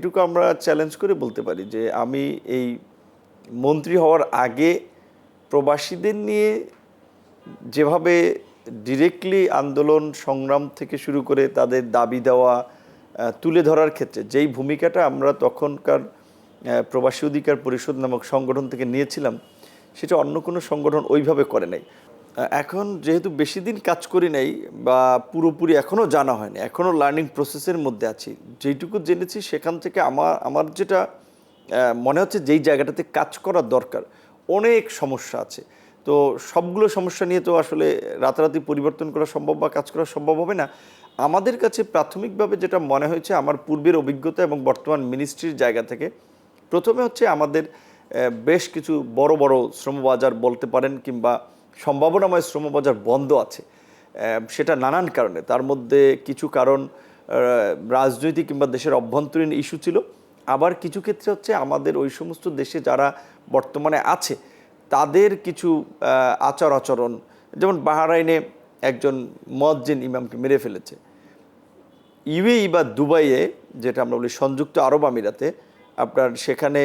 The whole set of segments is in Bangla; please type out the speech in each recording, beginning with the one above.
এটুকু আমরা চ্যালেঞ্জ করে বলতে পারি যে আমি এই মন্ত্রী হওয়ার আগে প্রবাসীদের নিয়ে যেভাবে ডিরেক্টলি আন্দোলন সংগ্রাম থেকে শুরু করে তাদের দাবি দেওয়া তুলে ধরার ক্ষেত্রে যেই ভূমিকাটা আমরা তখনকার প্রবাসী অধিকার পরিষদ নামক সংগঠন থেকে নিয়েছিলাম, সেটা অন্য কোনো সংগঠন ওইভাবে করে নাই। এখন যেহেতু বেশি দিন কাজ করি নাই বা পুরোপুরি এখনও জানা হয়নি, এখনও লার্নিং প্রসেসের মধ্যে আছি, যেইটুকু জেনেছি সেখান থেকে আমার যেটা মনে হচ্ছে যেই জায়গাটাতে কাজ করা দরকার, অনেক সমস্যা আছে। তো সবগুলো সমস্যা নিয়ে তো আসলে রাতারাতি পরিবর্তন করা সম্ভব বা কাজ করা সম্ভব হবে না। আমাদের কাছে প্রাথমিকভাবে যেটা মনে হয়েছে আমার পূর্বের অভিজ্ঞতা এবং বর্তমান মিনিস্ট্রির জায়গা থেকে, প্রথমে হচ্ছে আমাদের বেশ কিছু বড় বড় শ্রমবাজার বলতে পারেন কিংবা সম্ভাবনাময় শ্রমবাজার বন্ধ আছে। সেটা নানান কারণে, তার মধ্যে কিছু কারণ রাজনৈতিক কিংবা দেশের অভ্যন্তরীণ ইস্যু ছিল, আবার কিছু ক্ষেত্রে হচ্ছে আমাদের ওই সমস্ত দেশে যারা বর্তমানে আছে তাদের কিছু আচার আচরণ, যেমন বাহরাইনে একজন মুয়াজ্জিন ইমামকে মেরে ফেলেছে। ইউএই বা দুবাইয়ে, যেটা আমরা বলি সংযুক্ত আরব আমিরাতে, আপনার সেখানে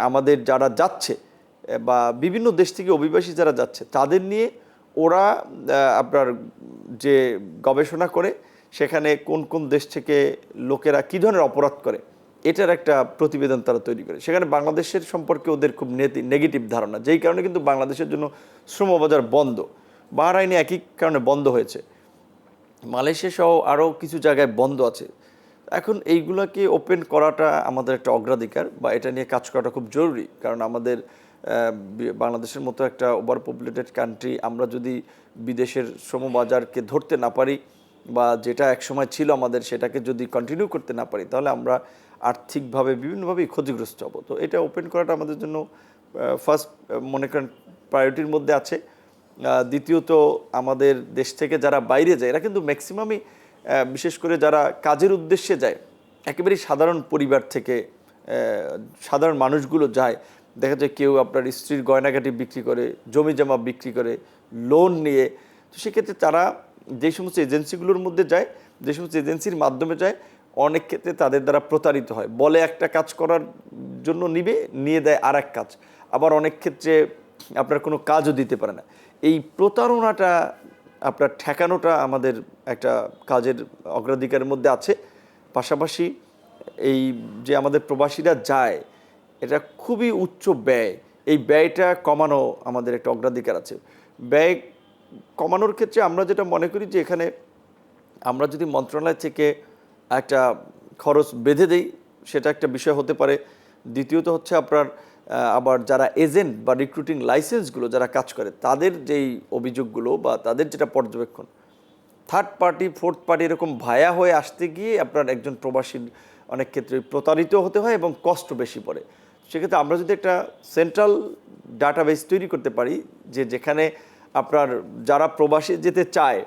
আমাদের যারা যাচ্ছে বা বিভিন্ন দেশ থেকে অভিবাসী যারা যাচ্ছে তাদের নিয়ে ওরা আপনার যে গবেষণা করে সেখানে কোন কোন দেশ থেকে লোকেরা কী ধরনের অপরাধ করে এটার একটা প্রতিবেদন তারা তৈরি করে। সেখানে বাংলাদেশের সম্পর্কে ওদের খুব নেগেটিভ ধারণা, যেই কারণে কিন্তু বাংলাদেশের জন্য শ্রমবাজার বন্ধ। বাহরাইনে একই কারণে বন্ধ হয়েছে, মালয়েশিয়া সহ আরও কিছু জায়গায় বন্ধ আছে। এখন এইগুলোকে ওপেন করাটা আমাদের একটা অগ্রাধিকার বা এটা নিয়ে কাজ করাটা খুব জরুরি, কারণ আমাদের বাংলাদেশের মতো একটা ওভার পপুলেটেড কান্ট্রি, আমরা যদি বিদেশের শ্রমবাজারকে ধরতে না পারি বা যেটা একসময় ছিল আমাদের সেটাকে যদি কন্টিনিউ করতে না পারি, তাহলে আমরা আর্থিকভাবে বিভিন্নভাবেই ক্ষতিগ্রস্ত হব। তো এটা ওপেন করাটা আমাদের জন্য ফার্স্ট মনে করেন প্রায়োরিটির মধ্যে আছে। দ্বিতীয়ত, আমাদের দেশ থেকে যারা বাইরে যায় এরা কিন্তু ম্যাক্সিমামই, বিশেষ করে যারা কাজের উদ্দেশ্যে যায়, একেবারেই সাধারণ পরিবার থেকে সাধারণ মানুষগুলো যায়। দেখা যায় কেউ আপনার স্ত্রীর গয়নাগাটি বিক্রি করে, জমি জমা বিক্রি করে, লোন নিয়ে। তো সেক্ষেত্রে তারা যে সমস্ত এজেন্সিগুলোর মধ্যে যায়, যে সমস্ত এজেন্সির মাধ্যমে যায়, অনেক ক্ষেত্রে তাদের দ্বারা প্রতারিত হয়। বলে একটা কাজ করার জন্য নিয়ে দেয় আর এক কাজ, আবার অনেক ক্ষেত্রে আপনার কোনো কাজও দিতে পারে না। এই প্রতারণাটা আপনার ঠেকানোটা আমাদের একটা কাজের অগ্রাধিকারের মধ্যে আছে। পাশাপাশি এই যে আমাদের প্রবাসীরা যায়, এটা খুবই উচ্চ ব্যয়, এই ব্যয়টা কমানো আমাদের একটা অগ্রাধিকার আছে। ব্যয় কমানোর ক্ষেত্রে আমরা যেটা মনে করি যে এখানে আমরা যদি মন্ত্রণালয় থেকে একটা খরচ বেঁধে দেই, সেটা একটা বিষয় হতে পারে। দ্বিতীয়ত হচ্ছে আপনার আবার যারা এজেন্ট বা রিক্রুটিং লাইসেন্সগুলো যারা কাজ করে তাদের যেই অভিযোগগুলো বা তাদের যেটা পর্যবেক্ষণ, থার্ড পার্টি ফোর্থ পার্টি এরকম ভায়া হয়ে আসতে গিয়ে আপনার একজন প্রবাসীর অনেক ক্ষেত্রে প্রতারিত হতে হয় এবং কষ্ট বেশি পড়ে। সেক্ষেত্রে আমরা যদি একটা সেন্ট্রাল ডাটাবেস তৈরি করতে পারি, যেখানে আপনার যারা প্রবাসী যেতে চায়,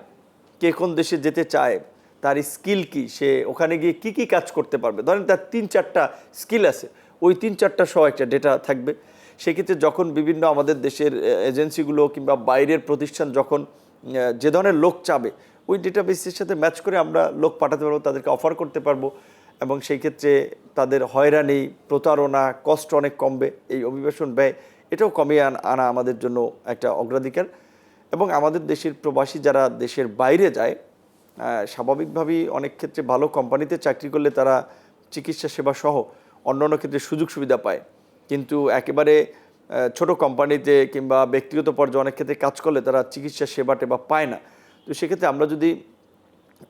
কে কোন দেশে যেতে চায়, তার স্কিল কি, সে ওখানে গিয়ে কি কি কাজ করতে পারবে, ধরেন তার 3-4টা স্কিল আছে, ওই 3-4টা সহ একটা ডেটা থাকবে। সেক্ষেত্রে যখন বিভিন্ন আমাদের দেশের এজেন্সিগুলো কিংবা বাইরের প্রতিষ্ঠান যখন যে ধরনের লোক চাবে, ওই ডেটাবেসের সাথে ম্যাচ করে আমরা লোক পাঠাতে পারবো, তাদেরকে অফার করতে পারবো, এবং সেই ক্ষেত্রে তাদের হয়রানি, প্রতারণা, কষ্ট অনেক কমবে। এই অভিবাসন ব্যয় এটাও কমিয়ে আনা আমাদের জন্য একটা অগ্রাধিকার। এবং আমাদের দেশের প্রবাসী যারা দেশের বাইরে যায়, স্বাভাবিকভাবেই অনেক ক্ষেত্রে ভালো কোম্পানিতে চাকরি করলে তারা চিকিৎসা সেবা সহ অন্যান্য ক্ষেত্রে সুযোগ সুবিধা পায়, কিন্তু একেবারে ছোট কোম্পানিতে কিংবা ব্যক্তিগত পর্যায়ে অনেক ক্ষেত্রে কাজ করলে তারা চিকিৎসা সেবাটা বা পায় না। তো সেক্ষেত্রে আমরা যদি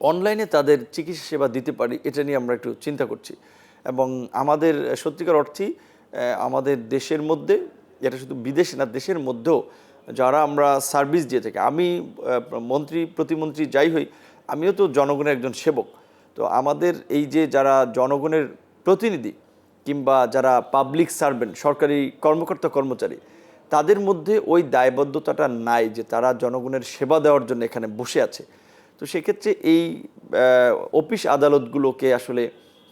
অনলাইনে তাদের চিকিৎসা সেবা দিতে পারি, এটা নিয়ে আমরা একটু চিন্তা করছি। এবং আমাদের সত্যিকার অর্থেই আমাদের দেশের মধ্যে, এটা শুধু বিদেশে না, দেশের মধ্যেও যারা আমরা সার্ভিস দিয়ে থাকি, আমি মন্ত্রী প্রতিমন্ত্রী যাই হই, আমিও তো জনগণের একজন সেবক। তো আমাদের এই যে যারা জনগণের প্রতিনিধি কিংবা যারা পাবলিক সার্ভেন্ট, সরকারি কর্মকর্তা কর্মচারী, তাদের মধ্যে ওই দায়বদ্ধতাটা নাই যে তারা জনগণের সেবা দেওয়ার জন্য এখানে বসে আছে। তো সেক্ষেত্রে এই অফিস আদালতগুলোকে আসলে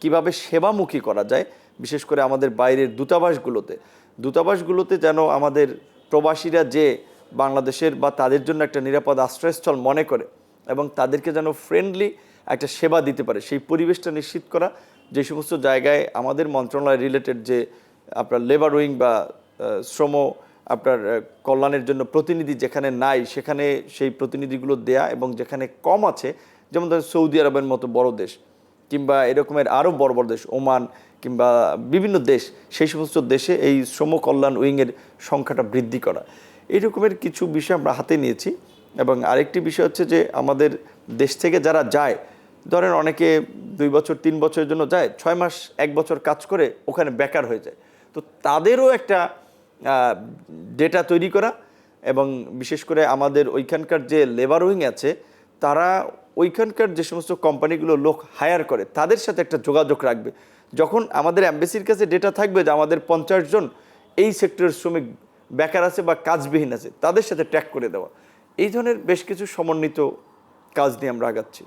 কিভাবে সেবামুখী করা যায়, বিশেষ করে আমাদের বাইরের দূতাবাসগুলোতে যেন আমাদের প্রবাসীরা যে বাংলাদেশের বা তাদের জন্য একটা নিরাপদ আশ্রয়স্থল মনে করে এবং তাদেরকে যেন ফ্রেন্ডলি একটা সেবা দিতে পারে, সেই পরিবেশটা নিশ্চিত করা যে সমস্ত জায়গায় আমাদের মন্ত্রণালয় রিলেটেড যে আপনার লেবার উইং বা শ্রম আপনার কল্যাণের জন্য প্রতিনিধি যেখানে নাই সেখানে সেই প্রতিনিধিগুলো দেয়া, এবং যেখানে কম আছে যেমন ধরেন সৌদি আরবের মতো বড় দেশ কিংবা এরকমের আরও বড় বড় দেশ, ওমান কিংবা বিভিন্ন দেশ, সেই সমস্ত দেশে এই শ্রম কল্যাণ উইংয়ের সংখ্যাটা বৃদ্ধি করা, এই রকমের কিছু বিষয় আমরা হাতে নিয়েছি। এবং আরেকটি বিষয় হচ্ছে যে আমাদের দেশ থেকে যারা যায়, ধরেন অনেকে 2 বছর 3 বছরের জন্য যায়, 6 মাস 1 বছর কাজ করে ওখানে বেকার হয়ে যায়, তো তাদেরও একটা ডেটা তৈরি করা, এবং বিশেষ করে আমাদের ওইখানকার যে লেবার উইং আছে তারা ওইখানকার যে সমস্ত কোম্পানিগুলো লোক হায়ার করে তাদের সাথে একটা যোগাযোগ রাখবে। যখন আমাদের অ্যাম্বাসির কাছে ডেটা থাকবে যে আমাদের 50 জন এই সেক্টরের শ্রমিক বেকার আছে বা কাজবিহীন আছে, তাদের সাথে ট্র্যাক করে দেওয়া, এই ধরনের বেশ কিছু সমন্বিত কাজ নিয়ে আমরা আগাচ্ছি।